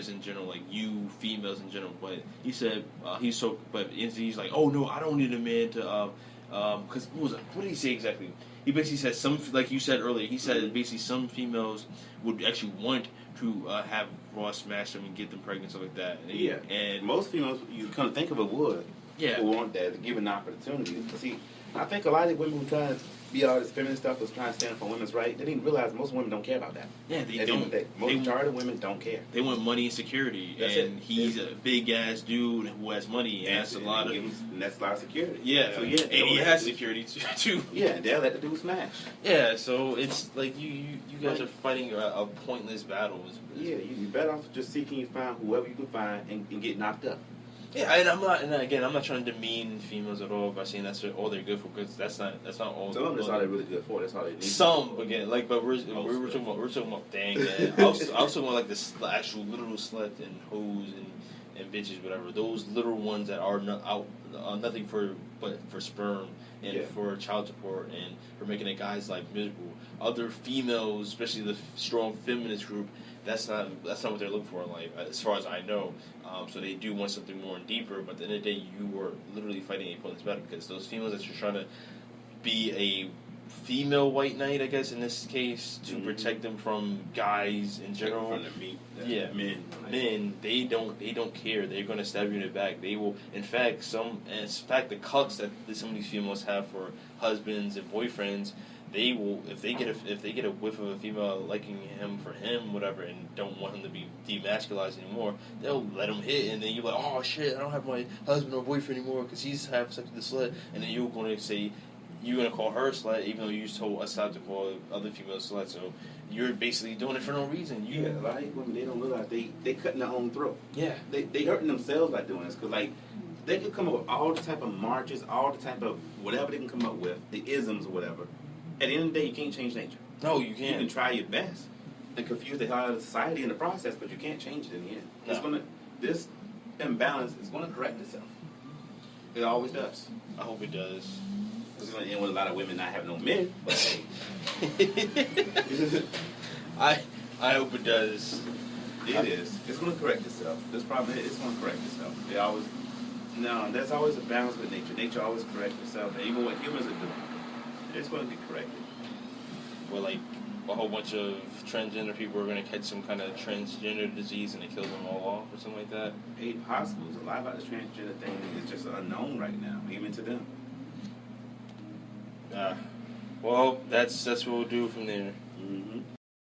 just in general, like you females in general. But he said but he's like, oh no, I don't need a man to because what did he say exactly? He basically said like you said earlier. He said basically some females would actually want to have Ross smash them and get them pregnant, stuff like that. And most females, you kind of think of it, would want that to give an opportunity. But see, I think a lot of women who try to be all this feminine stuff was trying to stand for women's rights. They didn't realize most women don't care about that. Yeah, they don't. Majority of women don't care. They want money and security, he's a big ass dude who has money, and that's a lot of security. Yeah, so and he has security too. Yeah, they'll let the dude smash. Yeah, so it's like you guys are fighting a pointless battle. You're better off just seeking to find whoever you can find and get knocked up. Yeah, and I'm not trying to demean females at all by saying that's all they're good for, because that's not all. Some of them, that's all they're really good for. That's all they need. Some again, like, but we're talking about dang man. I was talking about like the actual literal sluts and hoes and bitches, whatever. Those literal ones that are nothing but for sperm and for child support and for making a guy's life miserable. Other females, especially the strong feminist group, that's not what they're looking for in life, as far as I know. So they do want something more and deeper, but at the end of the day, you are literally fighting a pointless battle, because those females that you're trying to be a female white knight, I guess in this case, to protect them from guys in general. From the men. They don't care. They're going to stab you in the back. They will. In fact, the cucks that some of these females have for husbands and boyfriends, they will, if they get a whiff of a female liking him for him, whatever, and don't want him to be demasculized anymore, they'll let him hit, and then you're like, oh shit, I don't have my husband or boyfriend anymore because he's having sex with the slut, and then you're going to say, you're going to call her a slut, even though you told us not to call other females sluts, so you're basically doing it for no reason. A lot of women, they don't realize they cutting their own throat. Yeah. They hurting themselves by doing this, because like, they can come up with all the type of marches, all the type of whatever they can come up with, the isms or whatever. At the end of the day, you can't change nature. No, you can't. You can try your best and confuse the hell out of society in the process, but you can't change it in the end. No. This imbalance is going to correct itself. It always does. I hope it does. It's going to end with a lot of women not having no men. But I hope it does. It is. It's going to correct itself. This problem is going to correct itself. There's always a balance with nature. Nature always corrects itself, and even what humans are doing, it's going to be corrected. Well, like a whole bunch of transgender people are going to catch some kind of transgender disease and they kill them all off or something like that. Ain't possible. A lot about this transgender thing is just unknown right now, even to them. Well, that's what we'll do from there. Mm-hmm.